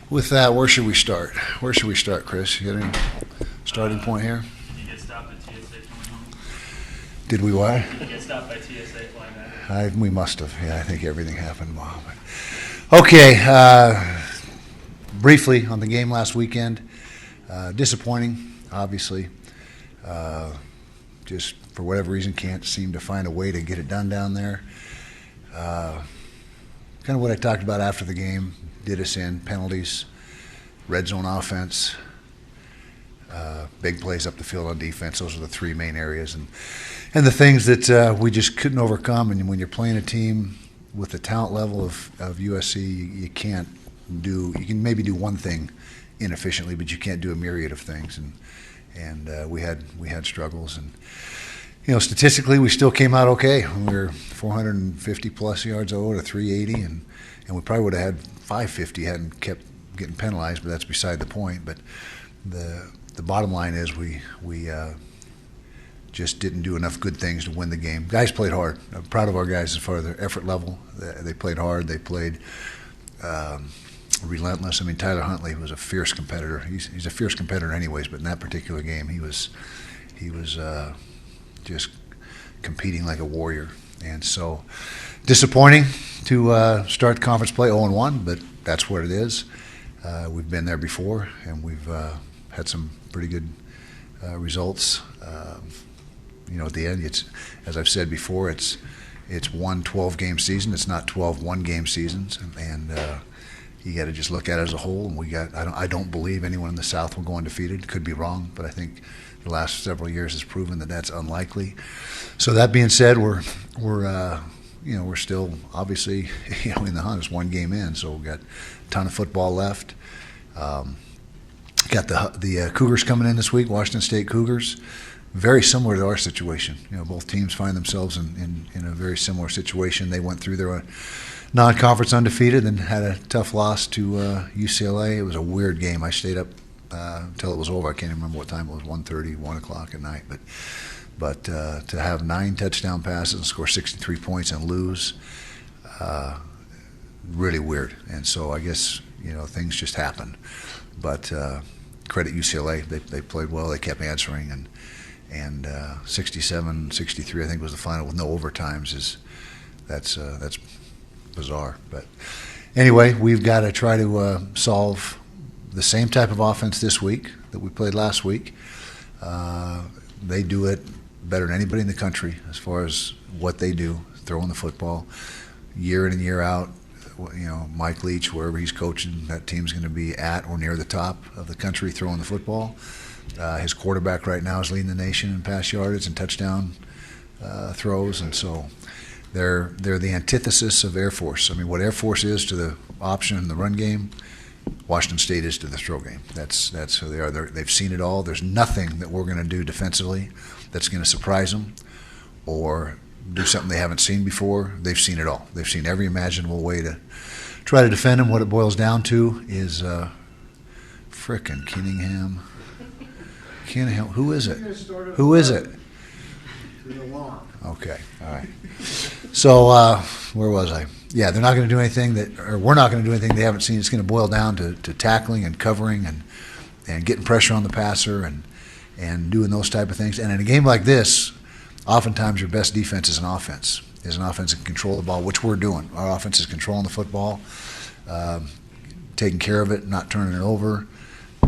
With that, where should we start? Where should we start, Chris? You got any starting point here? Did you get stopped at TSA coming home? Did we what? Did you get stopped by TSA flying back? We must have. Yeah, I think everything happened well. Okay, briefly on the game last weekend. Disappointing, obviously. Just for whatever reason can't seem to find a way to get it done down there. Kind of what I talked about after the game did us in: penalties, red zone offense, big plays up the field on defense. Those are the three main areas, and the things that we just couldn't overcome. And when you're playing a team with the talent level of USC, you can't do. You can maybe do one thing inefficiently, but you can't do a myriad of things. And we had struggles. And statistically, we still came out okay. We were 450 plus yards over to 380, and we probably would have had 550 hadn't kept getting penalized. But that's beside the point. But the bottom line is we just didn't do enough good things to win the game. Guys played hard. I'm proud of our guys as far as their effort level. They played hard. They played relentless. I mean, Tyler Huntley was a fierce competitor. He's a fierce competitor anyways, but in that particular game, he was just competing like a warrior. And so disappointing to start conference play 0-1, but that's what it is. We've been there before, and we've had some pretty good results. At the end, it's, as I've said before, it's one 12-game season. It's not 12 one-game seasons, and you got to just look at it as a whole. And I don't believe anyone in the South will go undefeated. Could be wrong, but I think the last several years has proven that that's unlikely. So that being said, we're still obviously in the hunt. It's one game in, so we've got a ton of football left. Got the Cougars coming in this week, Washington State Cougars. Very similar to our situation. Both teams find themselves in a very similar situation. They went through their non-conference undefeated and had a tough loss to UCLA. It was a weird game. I stayed up until it was over. I can't even remember what time it was, 1:30, 1 o'clock at night. But to have 9 touchdown passes and score 63 points and lose, really weird. And so I guess things just happen. But credit UCLA. They played well. They kept answering, and 67-63 I think was the final with no overtimes. That's bizarre. But anyway, we've got to try to solve the same type of offense this week that we played last week. They do it better than anybody in the country as far as what they do, throwing the football year in and year out. Mike Leach, wherever he's coaching, that team's going to be at or near the top of the country throwing the football. His quarterback right now is leading the nation in pass yardage and touchdown throws, and so they're the antithesis of Air Force. I mean, what Air Force is to the option in the run game, Washington State is to the throw game. That's who they are. They've seen it all. There's nothing that we're going to do defensively that's going to surprise them or do something they haven't seen before. They've seen it all. They've seen every imaginable way to try to defend them. What it boils down to is frickin' Kinningham. Who is it? Who is it? Okay, all right. So where was I? Yeah, they're not going to do anything we're not going to do anything they haven't seen. It's going to boil down to tackling and covering and getting pressure on the passer and doing those type of things. And in a game like this, oftentimes your best defense is an offense that can control the ball, which we're doing. Our offense is controlling the football, taking care of it, not turning it over.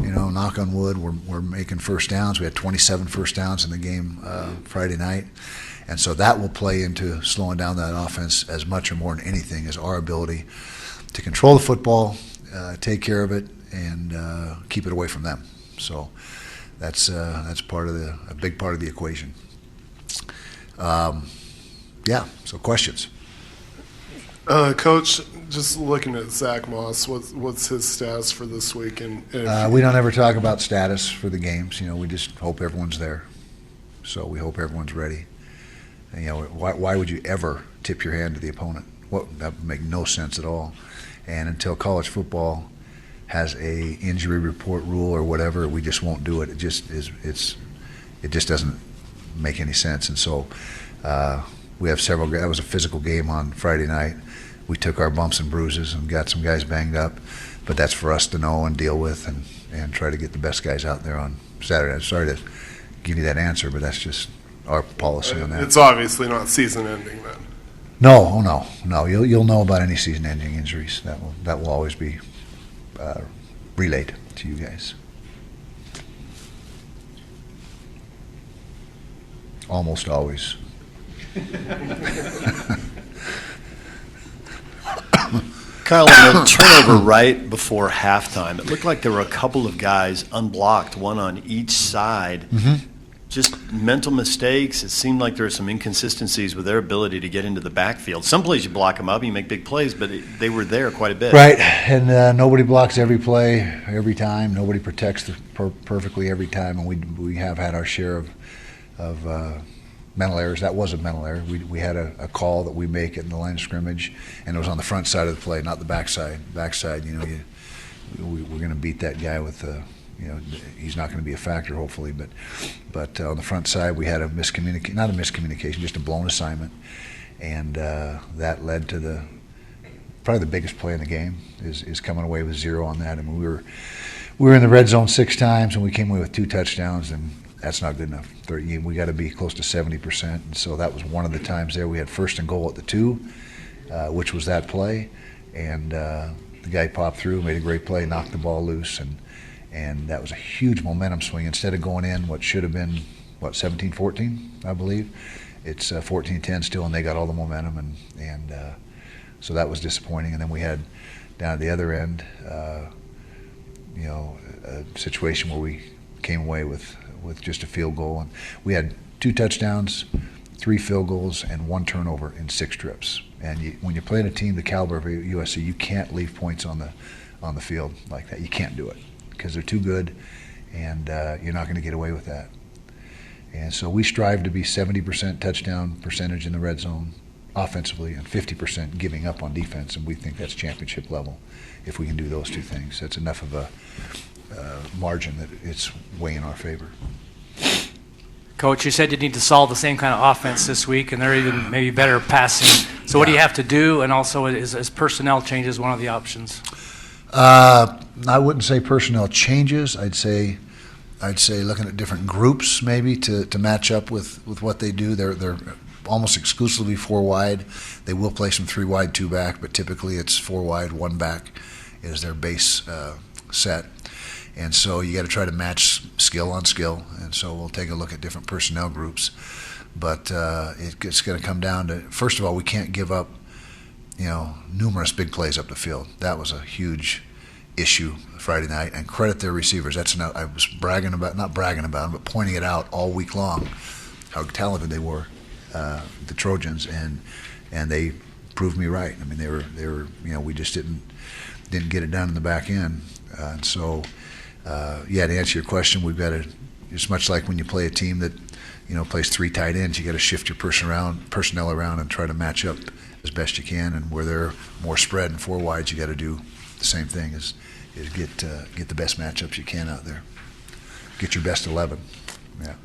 Knock on wood, we're making first downs. We had 27 first downs in the game Friday night. And so that will play into slowing down that offense as much or more than anything is our ability to control the football, take care of it, and keep it away from them. So that's a big part of the equation. So questions. Coach, just looking at Zach Moss, what's his status for this week? And we don't ever talk about status for the games. We just hope everyone's there. So we hope everyone's ready. And, why would you ever tip your hand to the opponent? That would make no sense at all. And until college football has a injury report rule or whatever, we just won't do it. It just doesn't make any sense. And so we have several. That was a physical game on Friday night. we took our bumps and bruises and got some guys banged up. But that's for us to know and deal with and try to get the best guys out there on Saturday. I'm sorry to give you that answer, but that's just our policy on that. It's obviously not season-ending then. No. You'll know about any season-ending injuries. That will always be relayed to you guys. Almost always. Kyle, on the turnover right before halftime, it looked like there were a couple of guys unblocked, one on each side. Mm-hmm. Just mental mistakes. It seemed like there were some inconsistencies with their ability to get into the backfield. Some plays you block them up, you make big plays, but they were there quite a bit. Right, and nobody blocks every play every time. Nobody protects perfectly every time, and we have had our share of mental errors. That was a mental error. We had a call that we make in the line of scrimmage, and it was on the front side of the play, not the backside. Backside, we're going to beat that guy with he's not going to be a factor, hopefully, but on the front side we had not a miscommunication, just a blown assignment, and that led to probably the biggest play in the game is coming away with 0 on that. I mean, we were in the red zone 6 times, and we came away with 2 touchdowns, and that's not good enough. We got to be close to 70%, and so that was one of the times there. We had 1st and goal at the 2, which was that play, and the guy popped through, made a great play, knocked the ball loose, and that was a huge momentum swing. Instead of going in what should have been, 17-14, I believe, it's 14-10 still, and they got all the momentum, and so that was disappointing. And then we had down at the other end, a situation where we came away with just a field goal, and we had 2 touchdowns, 3 field goals, and 1 turnover in 6 trips. And when you're playing a team the caliber of USC, you can't leave points on the field like that. You can't do it because they're too good, and you're not going to get away with that. And so we strive to be 70% touchdown percentage in the red zone offensively and 50% giving up on defense, and we think that's championship level if we can do those 2 things. That's enough of a margin that it's way in our favor. Coach, you said you need to solve the same kind of offense this week, and they're even maybe better passing. So what do you have to do? And also, is personnel changes one of the options? I wouldn't say personnel changes. I'd say looking at different groups maybe to match up with what they do. They're almost exclusively 4 wide. They will play some 3 wide, 2 back, but typically it's 4 wide, 1 back is their base set. And so you got to try to match skill on skill. And so we'll take a look at different personnel groups. But it's going to come down to, first of all, we can't give up, numerous big plays up the field. That was a huge issue Friday night. And credit their receivers. I was not bragging about them, but pointing it out all week long, how talented they were, the Trojans, and they proved me right. I mean, they were we just didn't get it done in the back end. And so. To answer your question, we've got to. It's much like when you play a team that, plays 3 tight ends. You got to shift your personnel around, and try to match up as best you can. And where they're more spread and 4 wides, you got to do the same thing. Is get the best matchups you can out there. Get your best 11. Yeah.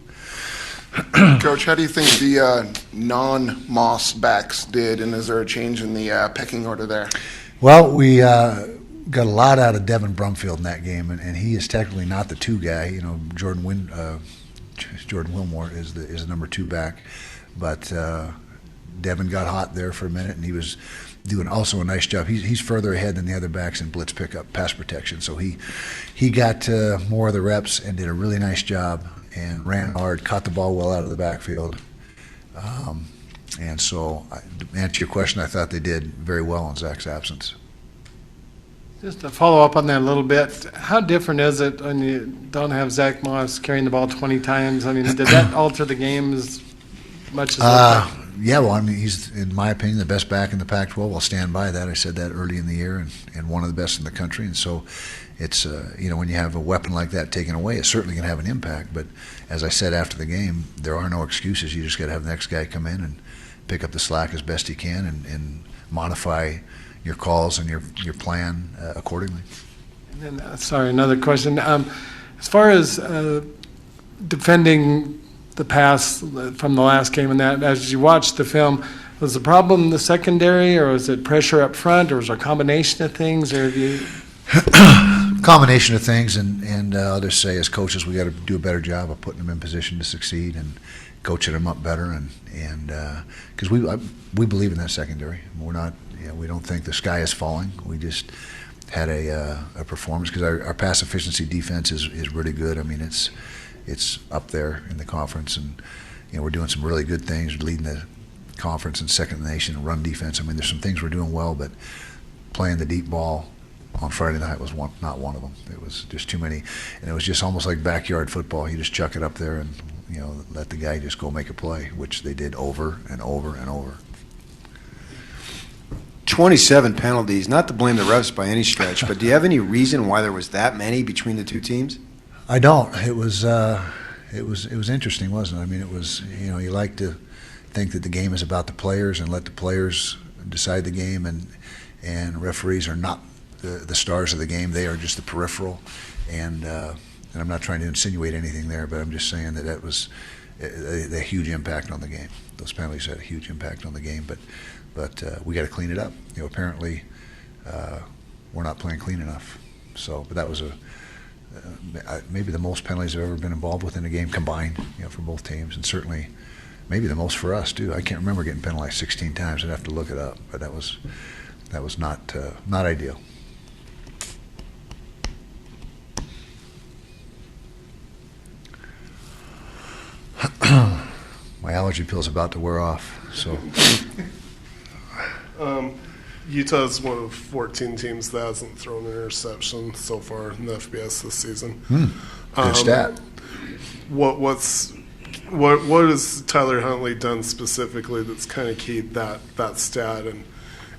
Coach, how do you think the non-Moss backs did, and is there a change in the pecking order there? Well, we got a lot out of Devin Brumfield in that game, and he is technically not the 2 guy. Jordan Wilmore is the number 2 back, but Devin got hot there for a minute, and he was doing also a nice job. He's further ahead than the other backs in blitz pickup, pass protection, so he got more of the reps and did a really nice job and ran hard, caught the ball well out of the backfield. And so, to answer your question, I thought they did very well in Zach's absence. Just to follow up on that a little bit, how different is it when you don't have Zach Moss carrying the ball 20 times? I mean, did that alter the game as much as Yeah, well, I mean, he's, in my opinion, the best back in the Pac-12. I'll stand by that. I said that early in the year, and one of the best in the country. And so it's, when you have a weapon like that taken away, it's certainly going to have an impact. But as I said after the game, there are no excuses. You just got to have the next guy come in and pick up the slack as best he can and modify your calls and your plan accordingly. And then, sorry, another question. As far as defending the pass from the last game and that, as you watch the film, Was the problem the secondary, or was it pressure up front, or was it a combination of things, or have you? Combination of things, and I'll just say, as coaches, we got to do a better job of putting them in position to succeed and coaching them up better, and because we believe in that secondary. We're not, we don't think the sky is falling. We just had a performance because our pass efficiency defense is really good. I mean, it's up there in the conference, and we're doing some really good things, leading the conference and second in the nation in run defense. I mean, there's some things we're doing well, but playing the deep ball on Friday night was not one of them. It was just too many, and it was just almost like backyard football. You just chuck it up there and let the guy just go make a play, which they did over and over and over. 27 penalties, not to blame the refs by any stretch, but do you have any reason why there was that many between the two teams? I don't. It was interesting, wasn't it? I mean, it was, you like to think that the game is about the players and let the players decide the game, and referees are not the stars of the game. They are just the peripheral, and I'm not trying to insinuate anything there, but I'm just saying that was a huge impact on the game. Those penalties had a huge impact on the game, but we got to clean it up. Apparently we're not playing clean enough. So, but that was maybe the most penalties I've ever been involved with in a game combined, for both teams, and certainly maybe the most for us too. I can't remember getting penalized 16 times. I'd have to look it up, but that was not ideal. My allergy pill's about to wear off, so. Utah's one of 14 teams that hasn't thrown an interception so far in the FBS this season. Good stat. What has Tyler Huntley done specifically that's kind of keyed that stat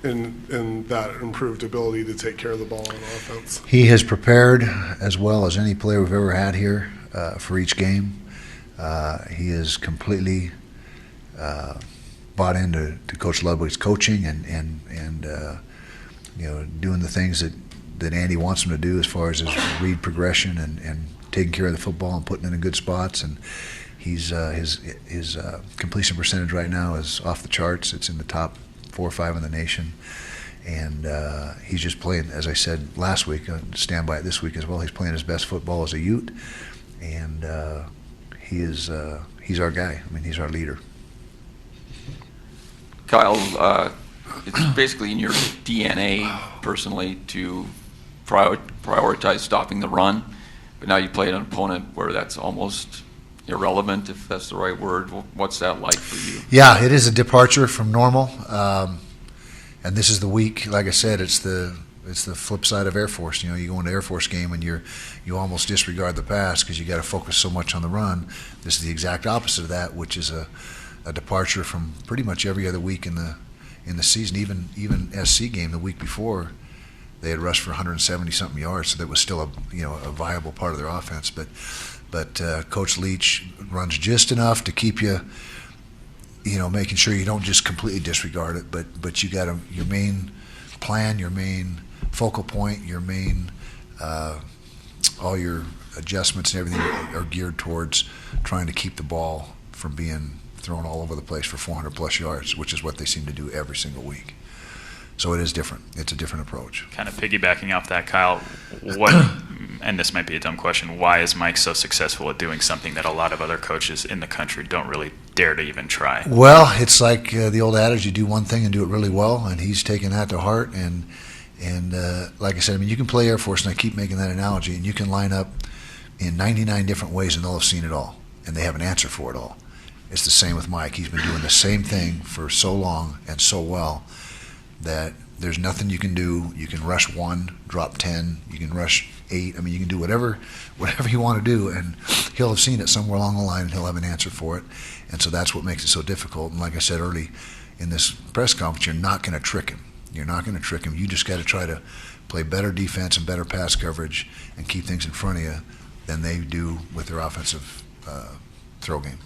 and that improved ability to take care of the ball on offense? He has prepared as well as any player we've ever had here for each game. He is completely bought into Coach Ludwig's coaching and doing the things that Andy wants him to do as far as his read progression and taking care of the football and putting it in good spots. And he's his completion percentage right now is off the charts. It's in the top 4 or 5 in the nation. And he's just playing, as I said last week, stand by it this week as well. He's playing his best football as a Ute, and he's our guy. I mean, he's our leader. Kyle, it's basically in your DNA personally to prioritize stopping the run, but now you play an opponent where that's almost irrelevant, if that's the right word. What's that like for you? Yeah, it is a departure from normal, and this is the week. Like I said, it's the flip side of Air Force. You go into Air Force game and you almost disregard the pass because you got to focus so much on the run. This is the exact opposite of that, which is a departure from pretty much every other week in the season. Even SC game the week before, they had rushed for 170 something yards, so that was still a viable part of their offense. But Coach Leach runs just enough to keep you, making sure you don't just completely disregard it. But you got your main plan, your main focal point, your main all your adjustments and everything are geared towards trying to keep the ball from being thrown all over the place for 400 plus yards, which is what they seem to do every single week. So it is different. It's a different approach. Kind of piggybacking off that, Kyle, and this might be a dumb question, why is Mike so successful at doing something that a lot of other coaches in the country don't really dare to even try? Well, it's like the old adage, you do one thing and do it really well, and he's taken that to heart. And like I said, I mean, you can play Air Force, and I keep making that analogy, and you can line up in 99 different ways, and they'll have seen it all, and they have an answer for it all. It's the same with Mike. He's been doing the same thing for so long and so well that there's nothing you can do. You can rush 1, drop 10. You can rush 8. I mean, you can do whatever you want to do, and he'll have seen it somewhere along the line, and he'll have an answer for it. And so that's what makes it so difficult. And like I said early in this press conference, you're not going to trick him. You're not going to trick him. You just got to try to play better defense and better pass coverage and keep things in front of you than they do with their offensive throw game.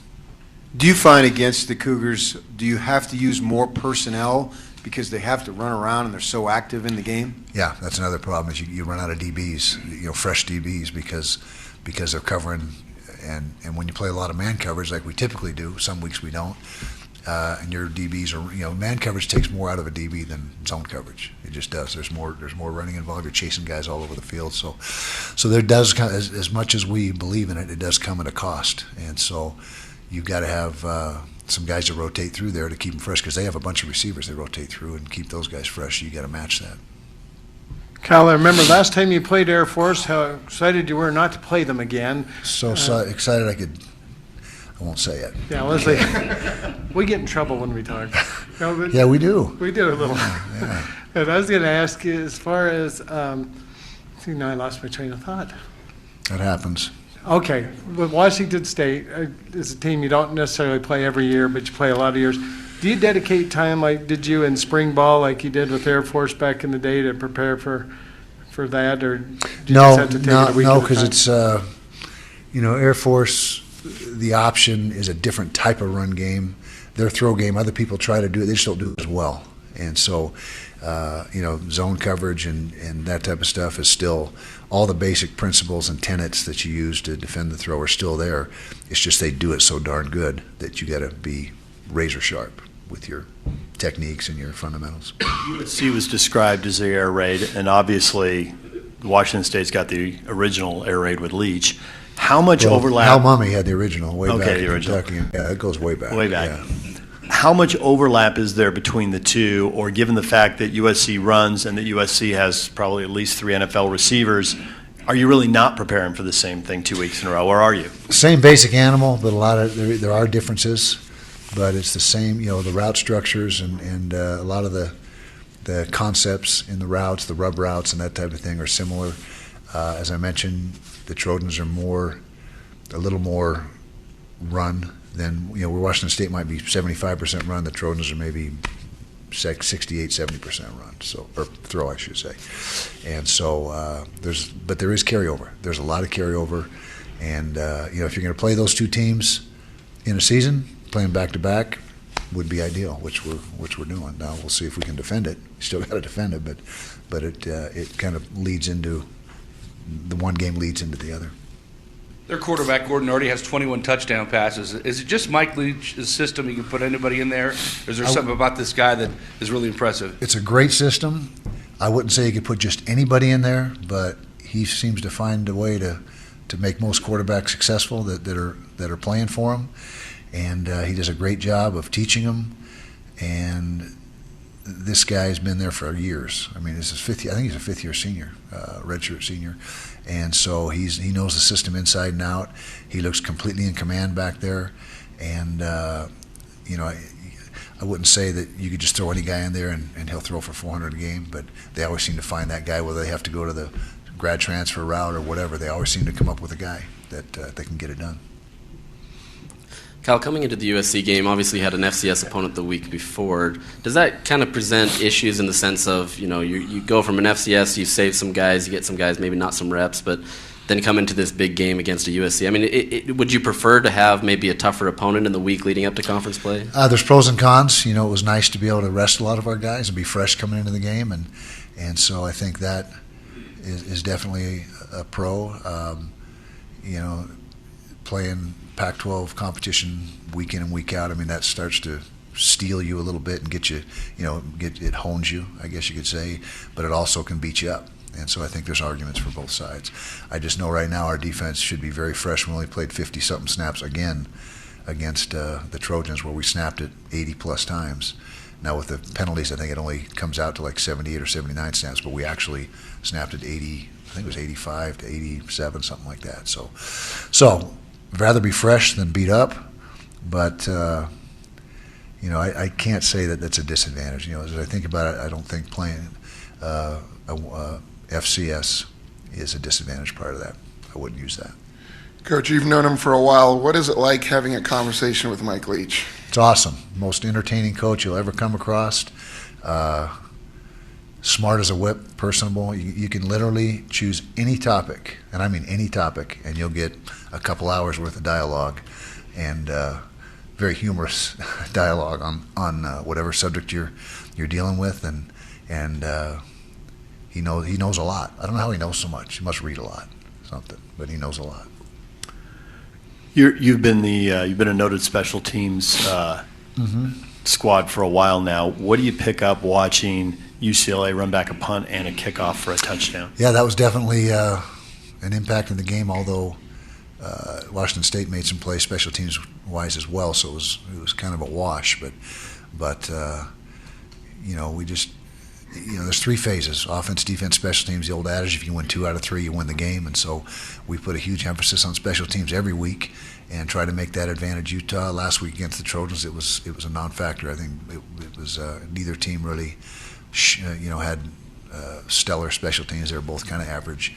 Do you find against the Cougars, do you have to use more personnel because they have to run around and they're so active in the game? Yeah, that's another problem is you run out of DBs, fresh DBs because they're covering, and when you play a lot of man coverage like we typically do, some weeks we don't, and your DBs are, man coverage takes more out of a DB than zone coverage. It just does. There's more running involved. You're chasing guys all over the field. So there does, as much as we believe in it, it does come at a cost. And so you've got to have some guys to rotate through there to keep them fresh, because they have a bunch of receivers they rotate through and keep those guys fresh. You got to match that. Kyle, I remember last time you played Air Force, how excited you were not to play them again. So excited I won't say it. Yeah, Leslie, we get in trouble when we talk. Yeah, we do. We do a little. Yeah. And I was going to ask you, as far as, see, now I lost my train of thought. That happens. Okay, with Washington State, is a team you don't necessarily play every year, but you play a lot of years. Do you dedicate time, like did you in spring ball, like you did with Air Force back in the day, to prepare for that, or do you just have to take it a week at a time? because it's Air Force. The option is a different type of run game. Their throw game, other people try to do it, they just don't do it as well. And so, zone coverage and that type of stuff is still, all the basic principles and tenets that you use to defend the throw are still there. It's just they do it so darn good that you got to be razor sharp with your techniques and your fundamentals. USC was described as the air raid, and obviously Washington State's got the original air raid with Leach. How much overlap? Hal Mummy had the original way back the in original. Kentucky. Yeah, it goes way back. Way back. Yeah. How much overlap is there between the two, or given the fact that USC runs and that USC has probably at least 3 NFL receivers, are you really not preparing for the same thing 2 weeks in a row, or are you? Same basic animal, but there are differences, but it's the same, the route structures and a lot of the concepts in the routes, the rub routes and that type of thing are similar. As I mentioned, the Trojans are a little more run than, where Washington State might be 75% run, the Trojans are maybe 68-70% run, or throw, I should say. And so but there is carryover. There's a lot of carryover, and if you're going to play those two teams in a season, playing back to back would be ideal, which we're doing. Now we'll see if we can defend it. We still got to defend it, but it kind of leads into the one game leads into the other. Their quarterback, Gordon, already has 21 touchdown passes. Is it just Mike Leach's system? You can put anybody in there? Or is there something about this guy that is really impressive? It's a great system. I wouldn't say you could put just anybody in there, but he seems to find a way to make most quarterbacks successful that are playing for him. And he does a great job of teaching them. And this guy's been there for years. I mean, this is I think he's a fifth-year senior, redshirt senior. And so he knows the system inside and out. He looks completely in command back there. And, I wouldn't say that you could just throw any guy in there and he'll throw for 400 a game, but they always seem to find that guy, whether they have to go to the grad transfer route or whatever. They always seem to come up with a guy that they can get it done. Kyle, coming into the USC game, obviously you had an FCS opponent the week before. Does that kind of present issues in the sense of, you go from an FCS, you save some guys, you get some guys, maybe not some reps, but then come into this big game against a USC? I mean, would you prefer to have maybe a tougher opponent in the week leading up to conference play? There's pros and cons. It was nice to be able to rest a lot of our guys and be fresh coming into the game, and so I think that is definitely a pro. Playing Pac-12 competition week in and week out, I mean, that starts to steal you a little bit and get you, it hones you, I guess you could say, but it also can beat you up. And so I think there's arguments for both sides. I just know right now our defense should be very fresh. We only played 50-something snaps again against the Trojans, where we snapped it 80-plus times. Now with the penalties, I think it only comes out to like 78 or 79 snaps, but we actually snapped it 80, I think it was 85 to 87, something like that. So I'd rather be fresh than beat up, but I can't say that that's a disadvantage. As I think about it, I don't think playing FCS is a disadvantage part of that. I wouldn't use that. Coach, you've known him for a while. What is it like having a conversation with Mike Leach? It's awesome. Most entertaining coach you'll ever come across. Smart as a whip, personable. You can literally choose any topic, and I mean any topic, and you'll get a couple hours worth of dialogue, and very humorous dialogue on whatever subject you're dealing with, and he knows a lot. I don't know how he knows so much. He must read a lot, but he knows a lot. You've been a noted special teams squad for a while now. What do you pick up watching UCLA run back a punt and a kickoff for a touchdown? Yeah, that was definitely an impact in the game, although Washington State made some plays special teams wise as well, so it was kind of a wash. But we just, there's three phases: offense, defense, special teams. The old adage, if you win 2 out of 3, you win the game. And so we put a huge emphasis on special teams every week and try to make that advantage. Utah last week against the Trojans, it was a non-factor. I think it was neither team really had stellar special teams. They were both kind of average.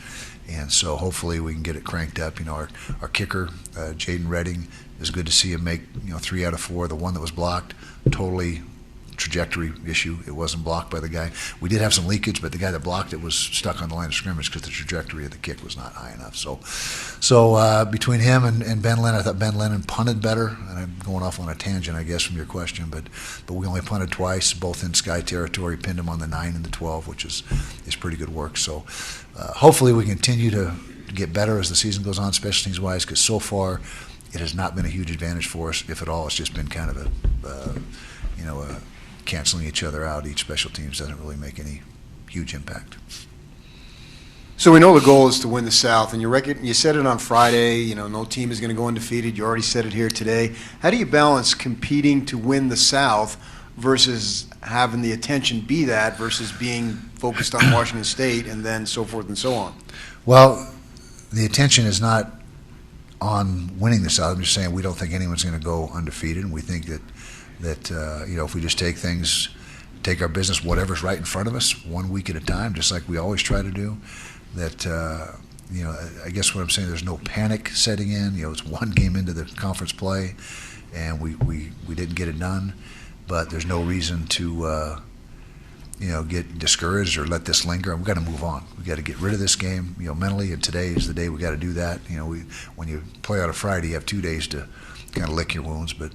And so hopefully we can get it cranked up. Our kicker, Jaden Redding, is good to see him make 3 out of 4. The one that was blocked, totally trajectory issue. It wasn't blocked by the guy. We did have some leakage, but the guy that blocked it was stuck on the line of scrimmage because the trajectory of the kick was not high enough. So between him and Ben Lennon, I thought Ben Lennon punted better. And I'm going off on a tangent, I guess, from your question, but we only punted twice, both in sky territory. Pinned him on the 9 and the 12, which is pretty good work. So hopefully we continue to get better as the season goes on, special teams wise, because so far it has not been a huge advantage for us. If at all, it's just been kind of a canceling each other out. Each special teams doesn't really make any huge impact. So we know the goal is to win the South, and you said it on Friday, no team is going to go undefeated. You already said it here today. How do you balance competing to win the South versus having the attention be that versus being focused on Washington State and then so forth and so on? Well, the attention is not on winning the South. I'm just saying we don't think anyone's going to go undefeated, and we think that if we just take our business, whatever's right in front of us, 1 week at a time, just like we always try to do, that, I guess what I'm saying, there's no panic setting in. It's one game into the conference play, and we didn't get it done, but there's no reason to, get discouraged or let this linger. We've got to move on. We've got to get rid of this game, mentally, and today is the day we got to do that. When you play on a Friday, you have 2 days to kind of lick your wounds, but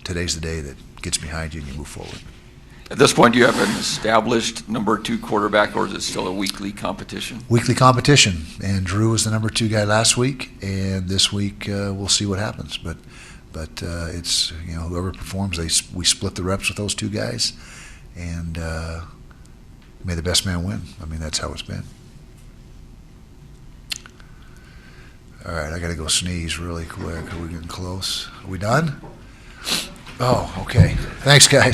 today's the day that gets behind you and you move forward. At this point, do you have an established number 2 quarterback, or is it still a weekly competition? Weekly competition, and Drew was the number 2 guy last week, and this week we'll see what happens. But it's whoever performs, we split the reps with those 2 guys, and may the best man win. I mean, that's how it's been. All right, I got to go sneeze really quick. Are we getting close? Are we done? Oh, okay. Thanks, guys.